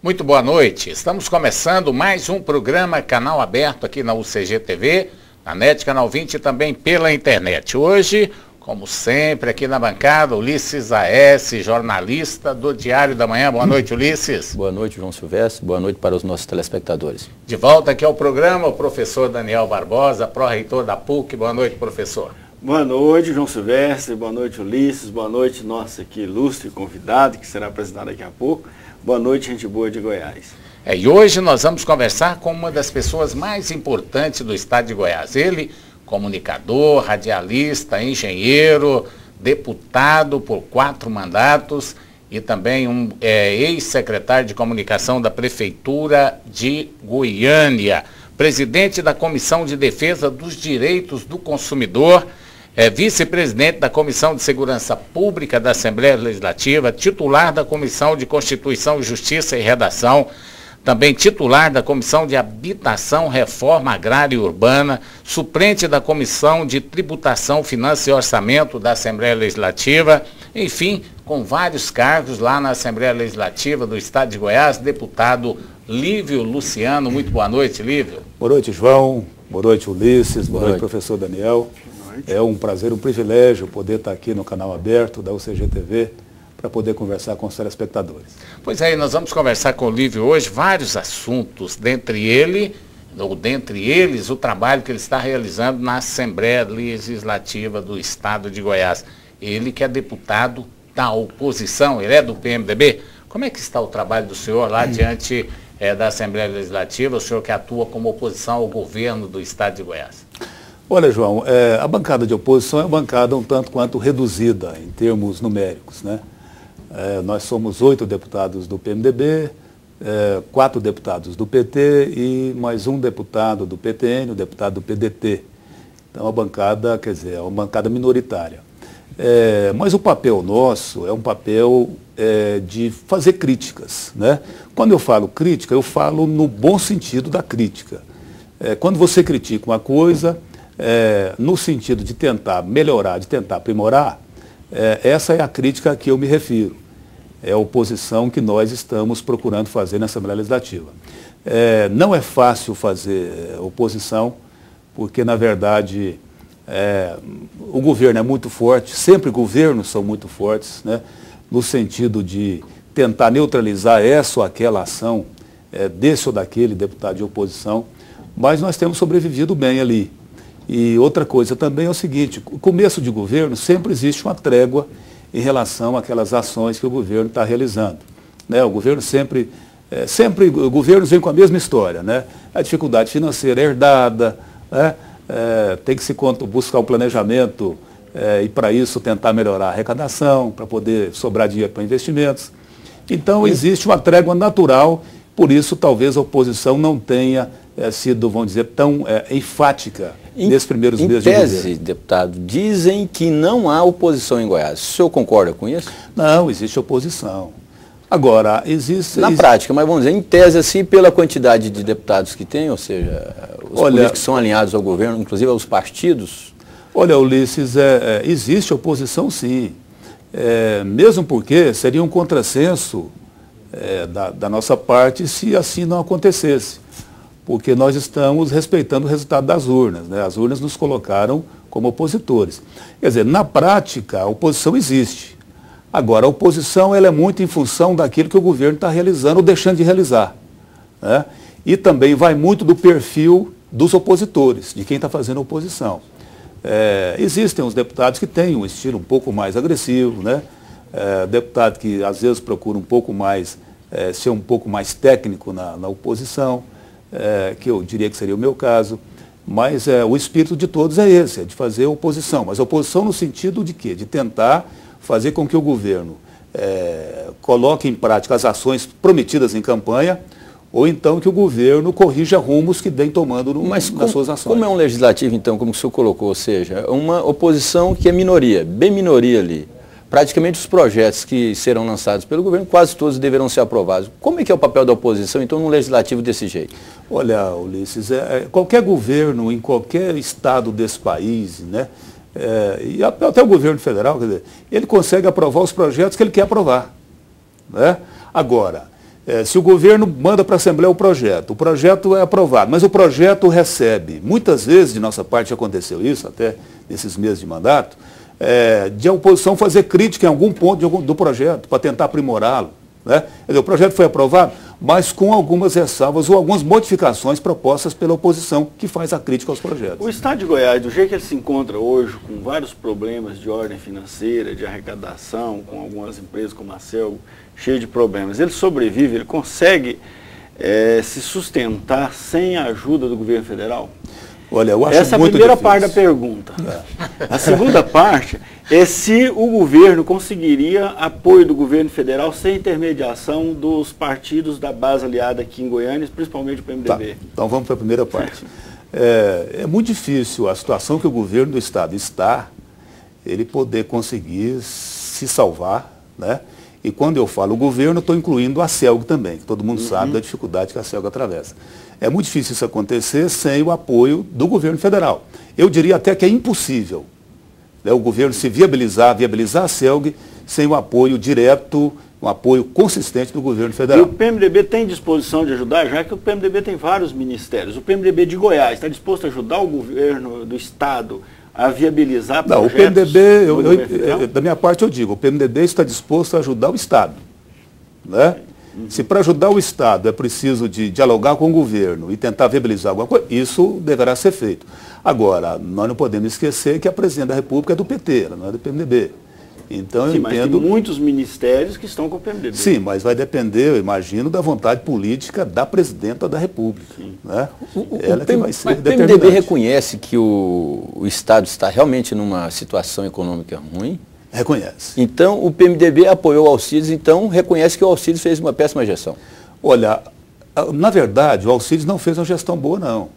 Muito boa noite. Estamos começando mais um programa Canal Aberto aqui na UCG TV, na NET Canal 20 e também pela internet. Hoje, como sempre, aqui na bancada, Ulisses A.S., jornalista do Diário da Manhã. Boa noite, Ulisses. Boa noite, João Silvestre. Boa noite para os nossos telespectadores. De volta aqui ao programa, o professor Daniel Barbosa, pró-reitor da PUC. Boa noite, professor. Boa noite, João Silvestre. Boa noite, Ulisses. Boa noite, nosso aqui ilustre convidado, que será apresentado daqui a pouco. Boa noite, gente boa de Goiás. E hoje nós vamos conversar com uma das pessoas mais importantes do estado de Goiás. Ele, comunicador, radialista, engenheiro, deputado por 4 mandatos e também ex-secretário de comunicação da Prefeitura de Goiânia, presidente da Comissão de Defesa dos Direitos do Consumidor, vice-presidente da Comissão de Segurança Pública da Assembleia Legislativa, titular da Comissão de Constituição, Justiça e Redação, também titular da Comissão de Habitação, Reforma Agrária e Urbana, suplente da Comissão de Tributação, Finanças e Orçamento da Assembleia Legislativa, enfim, com vários cargos lá na Assembleia Legislativa do Estado de Goiás, deputado Lívio Luciano. Muito boa noite, Lívio. Boa noite, João. Boa noite, Ulisses. Boa noite, professor Daniel. É um prazer, um privilégio poder estar aqui no canal aberto da UCG TV para poder conversar com os telespectadores. Pois é, nós vamos conversar com o Lívio hoje vários assuntos, dentre eles o trabalho que ele está realizando na Assembleia Legislativa do Estado de Goiás. Ele que é deputado da oposição, ele é do PMDB. Como é que está o trabalho do senhor lá diante da Assembleia Legislativa, o senhor que atua como oposição ao governo do Estado de Goiás? Olha, João, a bancada de oposição é uma bancada um tanto quanto reduzida em termos numéricos, né? Nós somos 8 deputados do PMDB, 4 deputados do PT e mais um deputado do PTN, o deputado do PDT. Então, a bancada, quer dizer, é uma bancada minoritária. Mas o papel nosso é um papel de fazer críticas, né? Quando eu falo crítica, eu falo no bom sentido da crítica. Quando você critica uma coisa, no sentido de tentar melhorar, de tentar aprimorar, essa é a crítica a que eu me refiro. É a oposição que nós estamos procurando fazer na Assembleia Legislativa. Não é fácil fazer oposição, porque, na verdade, o governo é muito forte, sempre governos são muito fortes, né, no sentido de tentar neutralizar essa ou aquela ação desse ou daquele deputado de oposição, mas nós temos sobrevivido bem ali. E outra coisa também é o seguinte, o começo de governo sempre existe uma trégua em relação àquelas ações que o governo está realizando, né? O governo sempre governos vêm com a mesma história, né? A dificuldade financeira herdada, né? Tem que se buscar um planejamento e para isso tentar melhorar a arrecadação, para poder sobrar dinheiro para investimentos. Então existe uma trégua natural, por isso talvez a oposição não tenha sido, vamos dizer, tão enfática nesses primeiros meses de governo. Em tese, deputado, dizem que não há oposição em Goiás. O senhor concorda com isso? Não, existe oposição. Agora, existe... Na prática, mas vamos dizer, em tese, assim, pela quantidade de deputados que tem, ou seja, os políticos que são alinhados ao governo, inclusive aos partidos? Olha, Ulisses, existe oposição sim. Mesmo porque seria um contrassenso da nossa parte se assim não acontecesse. Porque nós estamos respeitando o resultado das urnas, né? As urnas nos colocaram como opositores. Quer dizer, na prática, a oposição existe. Agora, a oposição ela é muito em função daquilo que o governo está realizando ou deixando de realizar, né? E também vai muito do perfil dos opositores, de quem está fazendo oposição. Existem os deputados que têm um estilo um pouco mais agressivo, né? Deputado que às vezes procura um pouco mais, ser um pouco mais técnico na oposição, que eu diria que seria o meu caso, mas o espírito de todos é esse, é de fazer oposição. Mas oposição no sentido de quê? De tentar fazer com que o governo coloque em prática as ações prometidas em campanha, ou então que o governo corrija rumos que vem tomando nas suas ações. Como é um legislativo, então, como o senhor colocou, ou seja, uma oposição que é minoria, bem minoria ali. Praticamente os projetos que serão lançados pelo governo, quase todos deverão ser aprovados. Como é que é o papel da oposição, então, num legislativo desse jeito? Olha, Ulisses, qualquer governo em qualquer estado desse país, né, e até o governo federal, quer dizer, ele consegue aprovar os projetos que ele quer aprovar, né? Agora, Se o governo manda para a Assembleia o projeto é aprovado, mas o projeto recebe, muitas vezes de nossa parte aconteceu isso, até nesses meses de mandato, de a oposição fazer crítica em algum ponto do projeto, para tentar aprimorá-lo. Né? Quer dizer, o projeto foi aprovado, mas com algumas ressalvas ou algumas modificações propostas pela oposição, que faz a crítica aos projetos. O Estado de Goiás, do jeito que ele se encontra hoje, com vários problemas de ordem financeira, de arrecadação, com algumas empresas como a Celgo, cheio de problemas, ele sobrevive, ele consegue se sustentar sem a ajuda do governo federal? Olha, eu acho essa é a primeira parte da pergunta. A segunda parte é se o governo conseguiria apoio do governo federal sem intermediação dos partidos da base aliada aqui em Goiânia, principalmente o PMDB. Tá, então vamos para a primeira parte. É muito difícil a situação que o governo do estado está, ele poder conseguir se salvar, né? E quando eu falo o governo, estou incluindo a Celgo também, que todo mundo sabe da dificuldade que a Celgo atravessa. É muito difícil isso acontecer sem o apoio do governo federal. Eu diria até que é impossível, né, o governo se viabilizar a Celgo sem o apoio direto, um apoio consistente do governo federal. E o PMDB tem disposição de ajudar, já que o PMDB tem vários ministérios. O PMDB de Goiás está disposto a ajudar o governo do estado a viabilizar projetos? Não, o PMDB, da minha parte eu digo, o PMDB está disposto a ajudar o Estado. Né? Se para ajudar o Estado é preciso de dialogar com o governo e tentar viabilizar alguma coisa, isso deverá ser feito. Agora, nós não podemos esquecer que a presidente da República é do PT, ela não é do PMDB. Então eu entendo... Mas tem muitos ministérios que estão com o PMDB. Sim, mas vai depender, eu imagino, da vontade política da presidenta da República. Né? Ela que vai ser determinante. O PMDB reconhece que o Estado está realmente numa situação econômica ruim? Reconhece. Então o PMDB apoiou o Alcides, então reconhece que o Alcides fez uma péssima gestão. Olha, na verdade o Alcides não fez uma gestão boa, não.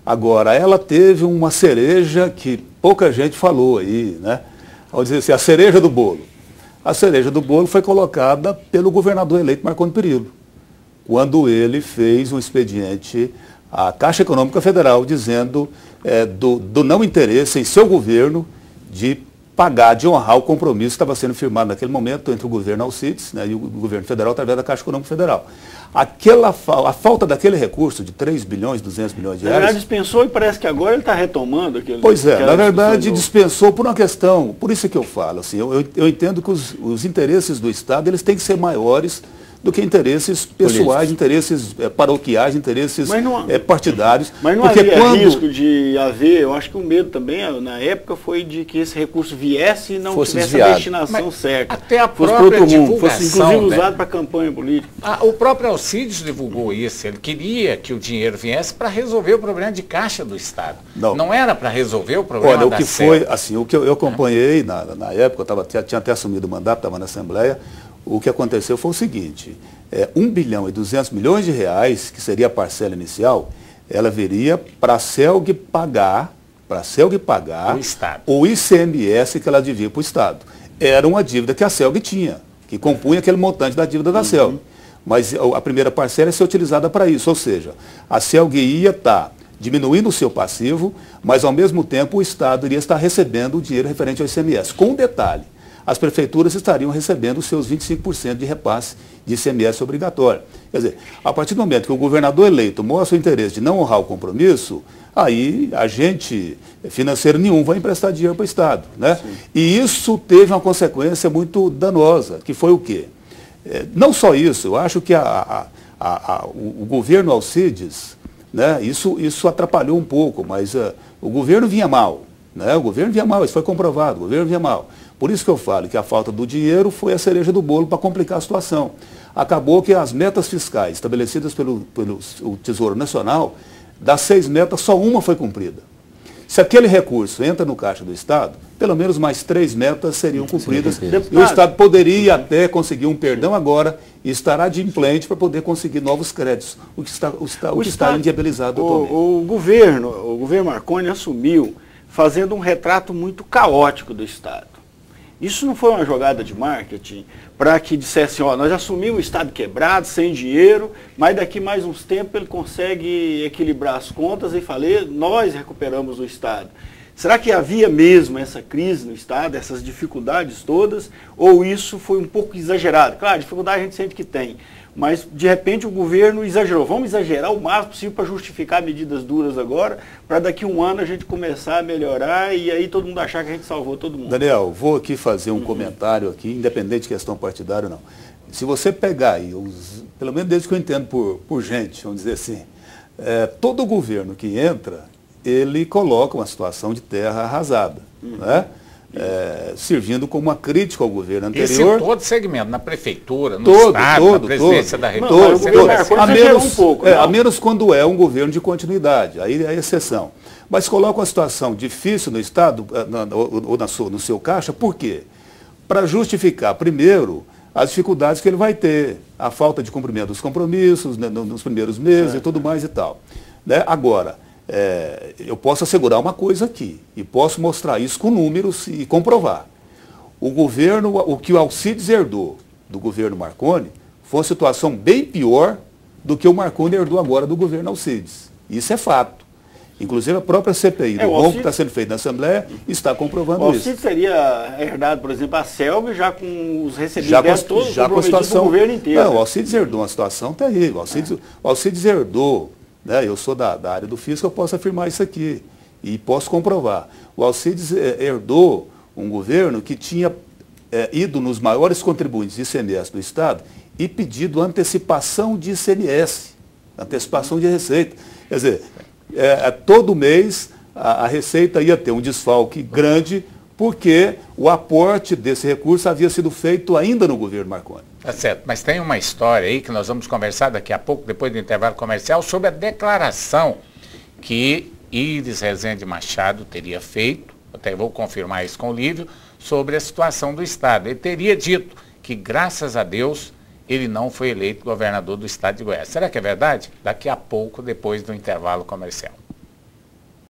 Agora, ela teve uma cereja que pouca gente falou aí, né? Vamos dizer assim, a cereja do bolo. A cereja do bolo foi colocada pelo governador eleito Marconi Perillo, quando ele fez um expediente à Caixa Econômica Federal dizendo do não interesse em seu governo de pagar, de honrar o compromisso que estava sendo firmado naquele momento entre o governo Alcides, né, e o governo federal através da Caixa Econômica Federal. A falta daquele recurso de 3 bilhões, 200 milhões de reais... Na verdade dispensou e parece que agora ele está retomando aquele... Pois é, na verdade dispensou por uma questão, por isso que eu falo, assim, eu entendo que os interesses do Estado eles têm que ser maiores do que interesses pessoais, interesses paroquiais, interesses partidários. Mas não havia risco de haver, eu acho que o medo também, na época, foi de que esse recurso viesse e não tivesse a destinação certa. Até a própria divulgação, fosse inclusive usado para campanha política. O próprio Alcides divulgou isso, ele queria que o dinheiro viesse para resolver o problema de caixa do Estado. Não era para resolver o problema da foi, assim, o que eu acompanhei na época, eu tinha até assumido o mandato, estava na Assembleia. O que aconteceu foi o seguinte, 1 bilhão e 200 milhões de reais, que seria a parcela inicial, ela viria para a Celg pagar o ICMS que ela devia para o Estado. Era uma dívida que a Celg tinha, que compunha aquele montante da dívida da Celg. Mas a primeira parcela ia ser utilizada para isso, ou seja, a Celg ia estar diminuindo o seu passivo, mas ao mesmo tempo o Estado iria estar recebendo o dinheiro referente ao ICMS. Com um detalhe, as prefeituras estariam recebendo os seus 25% de repasse de ICMS obrigatório. Quer dizer, a partir do momento que o governador eleito mostra o interesse de não honrar o compromisso, aí agente financeiro nenhum vai emprestar dinheiro para o Estado. Né? E isso teve uma consequência muito danosa, que foi o quê? Não só isso, eu acho que o governo Alcides, né, isso atrapalhou um pouco, mas o governo vinha mal. Né? O governo vinha mal, isso foi comprovado, o governo vinha mal. Por isso que eu falo que a falta do dinheiro foi a cereja do bolo para complicar a situação. Acabou que as metas fiscais estabelecidas pelo Tesouro Nacional, das 6 metas, só uma foi cumprida. Se aquele recurso entra no caixa do Estado, pelo menos mais 3 metas seriam cumpridas. E o Estado poderia até conseguir um perdão agora e estará adimplente para poder conseguir novos créditos, o que está inviabilizado atualmente. O governo Marconi assumiu fazendo um retrato muito caótico do Estado. Isso não foi uma jogada de marketing para que dissesse, nós assumimos o Estado quebrado, sem dinheiro, mas daqui mais uns tempos ele consegue equilibrar as contas e nós recuperamos o Estado. Será que havia mesmo essa crise no Estado, essas dificuldades todas, ou isso foi um pouco exagerado? Claro, dificuldade a gente sente que tem. mas de repente o governo exagerou. Vamos exagerar o máximo possível para justificar medidas duras agora, para daqui a um ano a gente começar a melhorar e aí todo mundo achar que a gente salvou todo mundo. Daniel, vou aqui fazer um comentário aqui, independente de questão partidária ou não. Se você pegar aí, pelo menos desde que eu entendo por gente, vamos dizer assim, todo governo que entra, ele coloca uma situação de terra arrasada, né? Servindo como uma crítica ao governo anterior. Isso em todo segmento, na prefeitura, no Estado, na presidência da República. A menos quando é um governo de continuidade, aí é exceção. Mas coloca uma situação difícil no Estado, ou no seu caixa, por quê? Para justificar, primeiro, as dificuldades que ele vai ter, a falta de cumprimento dos compromissos, né, nos primeiros meses e tudo mais e tal. Né? Agora, eu posso assegurar uma coisa aqui, e posso mostrar isso com números e comprovar. O que o Alcides herdou do governo Marconi foi uma situação bem pior do que o Marconi herdou agora do governo Alcides. Isso é fato. Inclusive a própria CPI do rombo que está sendo feita na Assembleia está comprovando isso. O Alcides teria herdado, por exemplo, a CELB já com os recebimentos todos comprometidos do governo inteiro. Não, o Alcides herdou uma situação terrível. O Alcides herdou. Né? Eu sou da área do fisco, eu posso afirmar isso aqui e posso comprovar. O Alcides herdou um governo que tinha ido nos maiores contribuintes de ICMS do Estado e pedido antecipação de ICMS, antecipação de receita. Quer dizer, todo mês a Receita ia ter um desfalque grande porque o aporte desse recurso havia sido feito ainda no governo Marconi. Tá certo, mas tem uma história aí que nós vamos conversar daqui a pouco, depois do intervalo comercial, sobre a declaração que Iris Rezende Machado teria feito, até vou confirmar isso com o Lívio, sobre a situação do Estado. Ele teria dito que, graças a Deus, ele não foi eleito governador do Estado de Goiás. Será que é verdade? Daqui a pouco, depois do intervalo comercial.